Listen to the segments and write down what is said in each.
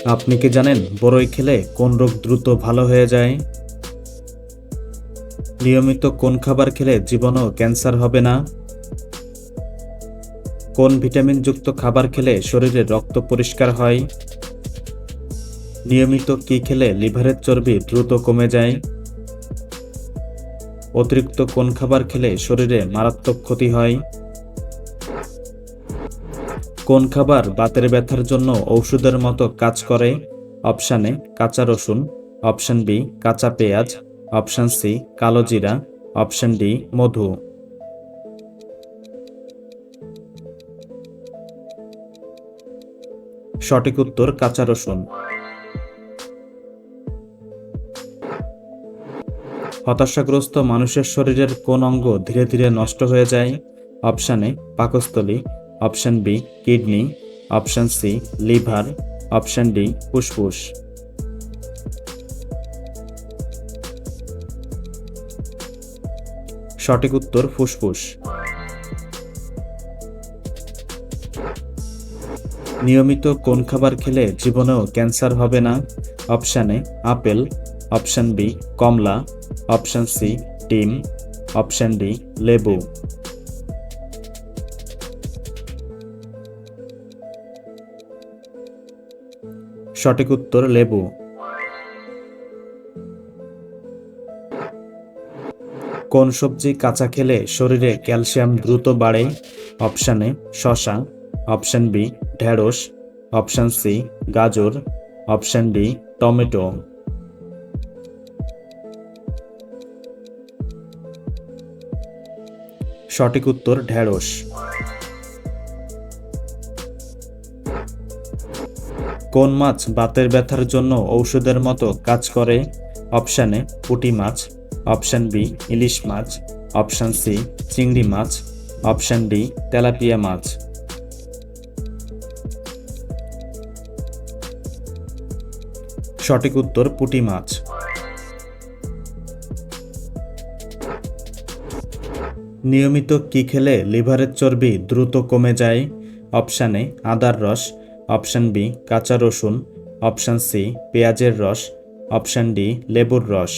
আপনি কি জানেন বরই খেলে কোন রোগ দ্রুত ভালো হয়ে যায়? নিয়মিত কোন খাবার খেলে জীবনেও ক্যান্সার হবে না? কোন ভিটামিনযুক্ত খাবার খেলে শরীরে রক্ত পরিষ্কার হয়? নিয়মিত কি খেলে লিভারের চর্বি দ্রুত কমে যায়? অতিরিক্ত কোন খাবার খেলে শরীরে মারাত্মক ক্ষতি হয়? কোন খাবার বাতের ব্যথার জন্য ঔষধের মতো কাজ করে? অপশান এ কাঁচা রসুন, অপশান বি কাঁচা পেঁয়াজ, অপশান সি কালো জিরা, অপশান ডি মধু। সঠিক উত্তর কাঁচা রসুন। হতাশাগ্রস্ত মানুষের শরীরের কোন অঙ্গ ধীরে ধীরে নষ্ট হয়ে যায়? অপশান এ পাকস্থলী, option B kidney, option C liver, option D ফুসফুস। সঠিক উত্তর ফুসফুস। নিয়মিত কোন খাবার খেলে জীবনেও ক্যান্সার হবে না? Option A apple, option B কমলা, অপশান সি ডিম, অপশান ডি লেবু। সঠিক উত্তর লেবু। কোন সবজি কাঁচা খেলে শরীরে ক্যালসিয়াম দ্রুত বাড়ে? অপশান এ শসা, অপশান বি ঢেঁড়স, অপশান সি গাজর, অপশান ডি টমেটো। সঠিক উত্তর ঢেঁড়স। কোন মাছ বাতের ব্যথার জন্য ঔষধের মতো কাজ করে? অপশান এ পুঁটি মাছ, অপশান বি ইলিশ মাছ, অপশান সি চিংড়ি মাছ, অপশান ডি তেলাপিয়া মাছ। সঠিক উত্তর পুঁটি মাছ। নিয়মিত কি খেলে লিভারের চর্বি দ্রুত কমে যায়? অপশান এ আদার রস, অপশান বি কাঁচা রসুন, অপশান সি পেঁয়াজের রস, অপশান ডি লেবুর রস।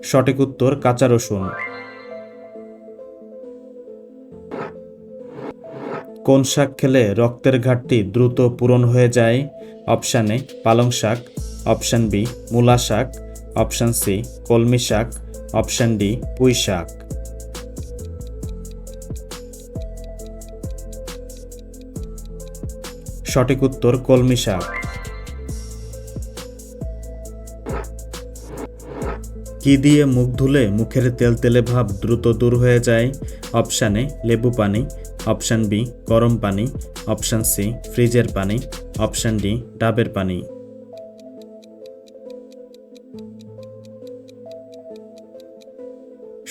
সঠিক উত্তর কাঁচা রসুন। কোন শাক খেলে রক্তের ঘাটতি দ্রুত পূরণ হয়ে যায়? অপশান এ পালং শাক, অপশান বি মূলা শাক, অপশান সি কলমি শাক, অপশান ডি পুঁই শাক। সঠিক উত্তর কলমি শাক। কি দিয়ে মুখ ধুলে মুখের তেলতেলে ভাব দ্রুত দূর হয়ে যায়? অপশান এ লেবু পানি, অপশান বি গরম পানি, অপশান সি ফ্রিজের পানি, অপশান ডি ডাবের পানি।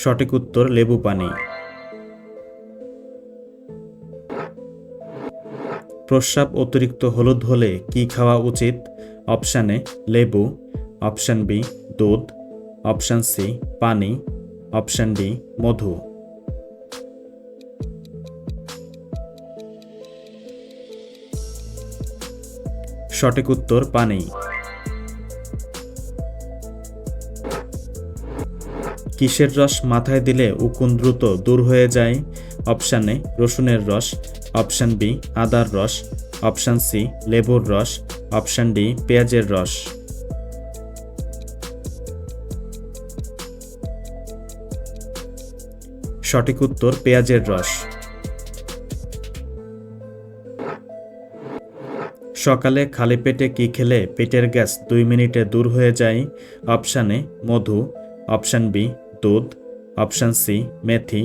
সঠিক উত্তর লেবু পানি। প্রস্রাব অতিরিক্ত হলুদ হলে কি খাওয়া উচিত? অপশান এ লেবু, অপশান বি দুধ, অপশান সি পানি, অপশান ডি মধু। সঠিক উত্তর পানি। কিসের রস মাথায় দিলে উকুন দ্রুত দূর হয়ে যায়? অপশান এ রসুনের রস, অপশান বি আদার রস, অপশান সি লেবুর রস, অপশান ডি পেঁয়াজের রস। সঠিক উত্তর পেঁয়াজের রস। সকালে খালি পেটে কি খেলে পেটের গ্যাস 2 মিনিটে দূর হয়ে যায়? অপশান এ মধু, অপশান বি দুধ, অপশান সি মেথি,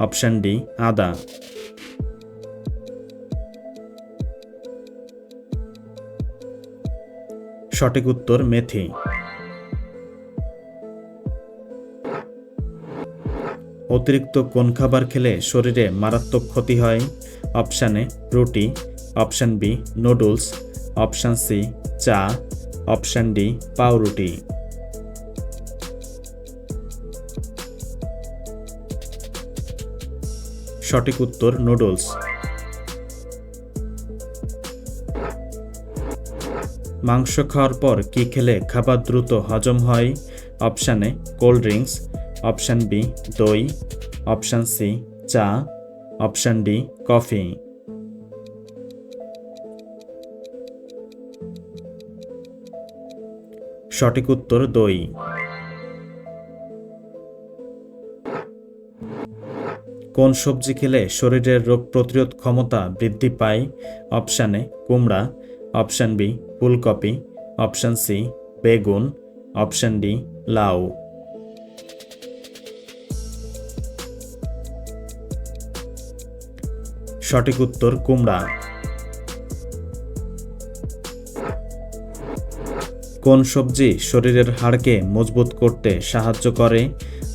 অপশান ডি আদা। সঠিক উত্তর মেথি। অতিরিক্ত কোন খাবার খেলে শরীরে মারাত্মক ক্ষতি হয়? অপশান এ রুটি, option B noodles, option C চা, অপশান ডি পাউরুটি। সঠিক উত্তর নুডলস। মাংস খাওয়ার পর কি খেলে খাবার দ্রুত হজম হয়? Option A cold drinks, option B দই, অপশান সি চা, অপশান ডি কফি। সঠিক উত্তর দই। কোন সবজি খেলে শরীরের রোগ প্রতিরোধ ক্ষমতা বৃদ্ধি পায়? অপশান এ কুমড়া, অপশান বি ফুলকপি, অপশান সি বেগুন, অপশান ডি লাউ। সঠিক উত্তর কুমড়া। কোন সবজি শরীরের হাড়কে মজবুত করতে সাহায্য করে?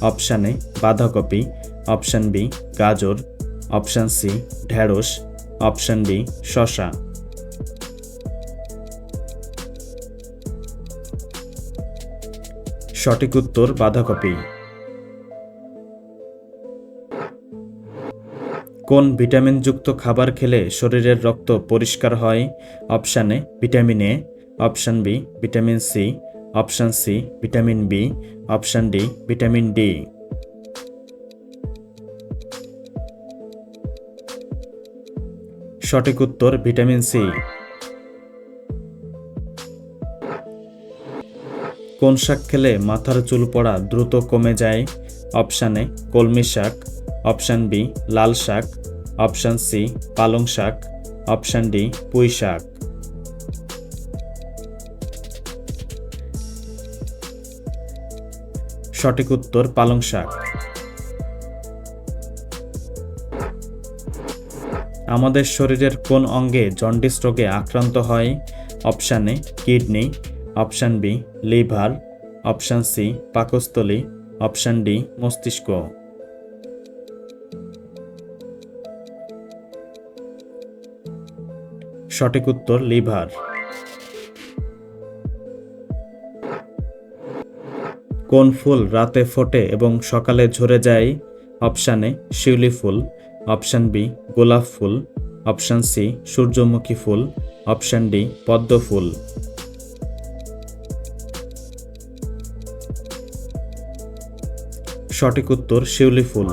অপশান এ বাঁধাকপি, অপশান বি গাজর, অপশান সি ঢেঁড়স, অপশান ডি শসা। সঠিক উত্তর বাঁধাকপি। কোন ভিটামিনযুক্ত খাবার খেলে শরীরের রক্ত পরিষ্কার হয়? Option A vitamin A, option B vitamin C, option C vitamin B, option D vitamin D. সঠিক উত্তর ভিটামিন সি। কোন শাক খেলে মাথার চুল পড়া দ্রুত কমে যায়? অপশান এ কলমি শাক, অপশান বি লাল শাক, অপশান সি পালং শাক, অপশান ডি পুঁই শাক। সঠিক উত্তর পালং শাক। আমাদের শরীরের কোন অঙ্গে জন্ডিস রোগে আক্রান্ত হয়? Option A kidney, option B liver, option C পাকস্থলী, অপশান ডি মস্তিষ্ক। সঠিক উত্তর লিভার। কোন ফুল রাতে ফোটে এবং সকালে ঝরে যায়? অপশান এ শিউলি ফুল, অপশান বি গোলাপ ফুল, অপশান সি সূর্যমুখী ফুল, অপশান ডি পদ্ম ফুল। সঠিক উত্তর শিউলি ফুল।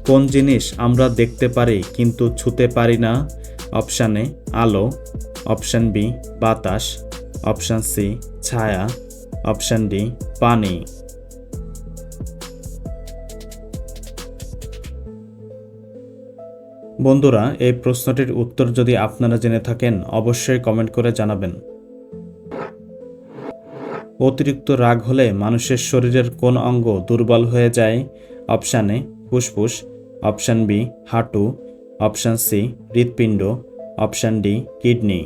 কোন জিনিস আমরা দেখতে পারি কিন্তু ছুঁতে পারি না? অপশান এ আলো, অপশান বি বাতাস, অপশান সি ছায়া, অপশান ডি পানি। বন্ধুরা, এই প্রশ্নটির উত্তর যদি আপনারা জেনে থাকেন অবশ্যই কমেন্ট করে জানাবেন। অতিরিক্ত রাগ হলে মানুষের শরীরের কোন অঙ্গ দুর্বল হয়ে যায়? অপশান এ ফুসফুস, অপশান বি হাঁটু, অপশান সি হৃৎপিণ্ড, অপশান ডি কিডনি।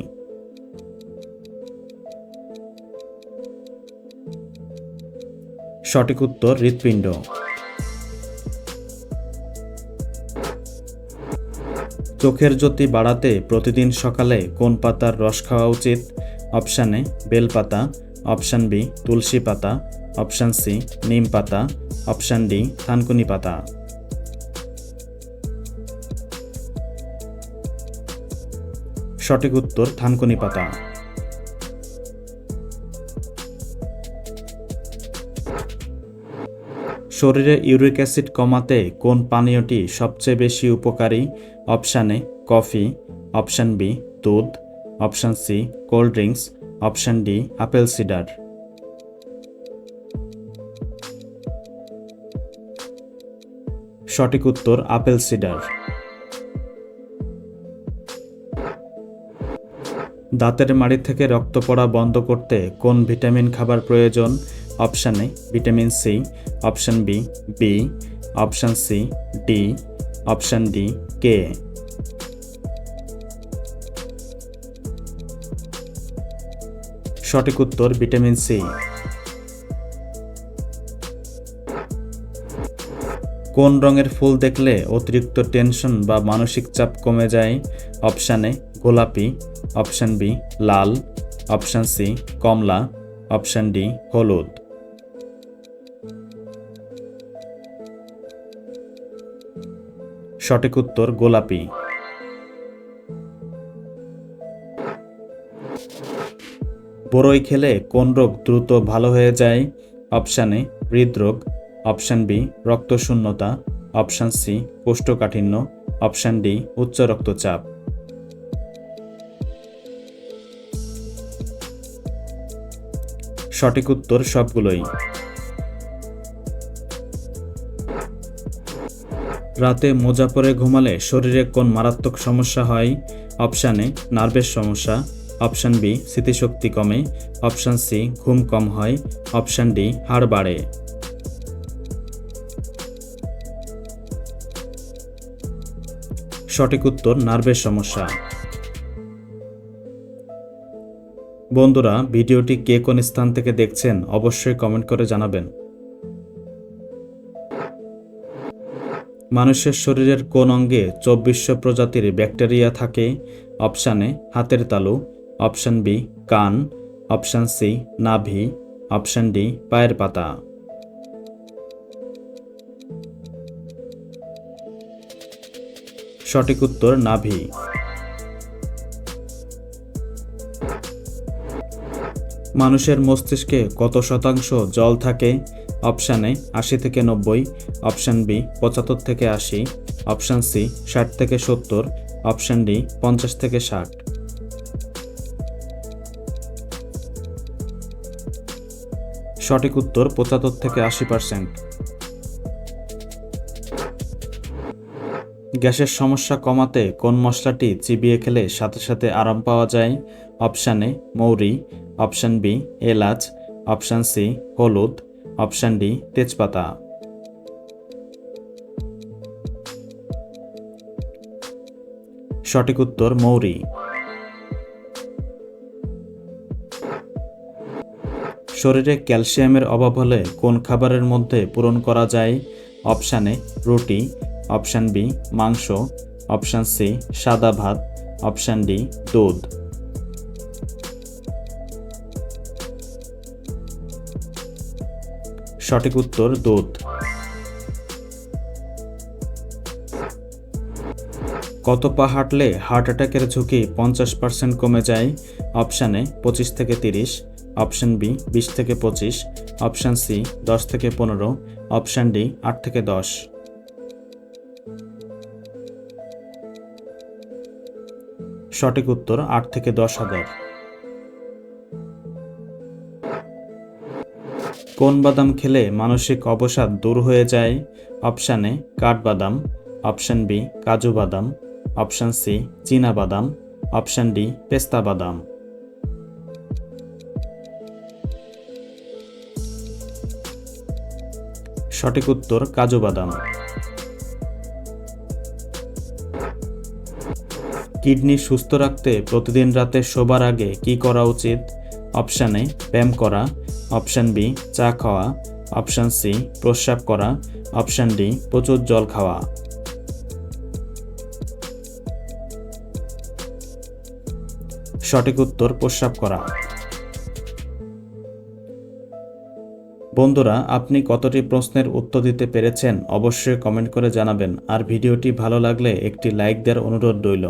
সঠিক উত্তর হৃৎপিণ্ড। চোখের জ্যোতি বাড়াতে প্রতিদিন সকালে কোন পাতার রস খাওয়া উচিত? অপশান এ বেলপাতা, অপশান বি তুলসী পাতা, অপশান সি নিম পাতা, অপশান ডি থানকুনি পাতা। সঠিক উত্তর থানকুনি পাতা। শরীরে ইউরিক অ্যাসিড কমাতে কোন পানীয়টি সবচেয়ে বেশি উপকারী? Option A coffee, option B দুধ, option C cold drinks, option D apple cider. সঠিক উত্তর আপেল সিডার। দাঁতের মাড়ি থেকে রক্ত পড়া বন্ধ করতে কোন ভিটামিন খাবার প্রয়োজন? Option A vitamin C, option B B, option C D, option D K. সঠিক উত্তর ভিটামিন সি। কোন রঙের ফুল দেখলে অতিরিক্ত টেনশন বা মানসিক চাপ কমে যায়? অপশান এ গোলাপি, অপশান বি লাল, অপশান সি কমলা, অপশান ডি হলুদ। সঠিক উত্তর গোলাপি। বরই খেলে কোন রোগ দ্রুত ভালো হয়ে যায়? অপশান এ হৃদরোগ, অপশান বি রক্তশূন্যতা, অপশান সি কোষ্ঠকাঠিন্য, অপশান ডি উচ্চ রক্তচাপ। সঠিক উত্তর সবগুলোই। রাতে মোজা পরে ঘুমালে শরীরে কোন মারাত্মক সমস্যা হয়? অপশান এ নার্ভের সমস্যা, অপশান বি স্মৃতিশক্তি কমে, অপশান সি ঘুম কম হয়, অপশান ডি হাড় বাড়ে। সঠিক উত্তর নার্ভের সমস্যা। বন্ধুরা, ভিডিওটি কে কোন স্থান থেকে দেখছেন অবশ্যই কমেন্ট করে জানাবেন। মানুষের শরীরের কোন অঙ্গে 2400 প্রজাতির ব্যাকটেরিয়া থাকে? অপশান এ হাতের তালু, অপশান বি কান, অপশান সি নাভি, অপশান ডি পায়ের পাতা। সঠিক উত্তর নাভি। মানুষের মস্তিষ্কে কত শতাংশ জল থাকে? অপশান এ 80 থেকে 90, অপশান বি 75 থেকে 80, অপশান সি 60 থেকে 70, অপশান ডি 50 থেকে 60। সঠিক উত্তর 75 থেকে 80%। গ্যাসের সমস্যা কমাতে কোন মশলাটি চিবিয়ে খেলে সাথে সাথে আরাম পাওয়া যায়? অপশান এ মৌরি, অপশান বি এলাচ, অপশান সি হলুদ, অপশান ডি তেজপাতা। সঠিক উত্তর মৌরি। শরীরে ক্যালসিয়ামের অভাব হলে কোন খাবারের মধ্যে পূরণ করা যায়? অপশান এ রুটি, অপশান বি মাংস, অপশান সি সাদা ভাত, অপশান ডি দুধ। সঠিক উত্তর দুধ। কত পা হাঁটলে হার্ট অ্যাটাকের ঝুঁকি 50% কমে যায়? অপশান এ 25 থেকে 30, অপশান বি 20 থেকে 25, অপশান সি 10 থেকে 15, অপশান ডি 8 থেকে 10। সঠিক উত্তর 8 থেকে 10,000। কোন বাদাম খেলে মানসিক অবসাদ দূর হয়ে যায়? অপশান এ কাঠবাদাম, অপশান বি কাজু বাদাম, অপশান সি চীনা বাদাম, অপশান ডি পেস্তা বাদাম। সঠিক উত্তর কাজু বাদাম। কিডনি সুস্থ রাখতে প্রতিদিন রাতে শোবার আগে কি করা উচিত? অপশান এ ব্যায়াম করা, অপশান বি চা খাওয়া, অপশান সি প্রস্রাব করা, অপশান ডি প্রচুর জল খাওয়া। সঠিক উত্তর প্রস্রাব করা। বন্ধুরা, আপনি কতটি প্রশ্নের উত্তর দিতে পেরেছেন অবশ্যই কমেন্ট করে জানাবেন, আর ভিডিওটি ভালো লাগলে একটি লাইক দেওয়ার অনুরোধ রইল।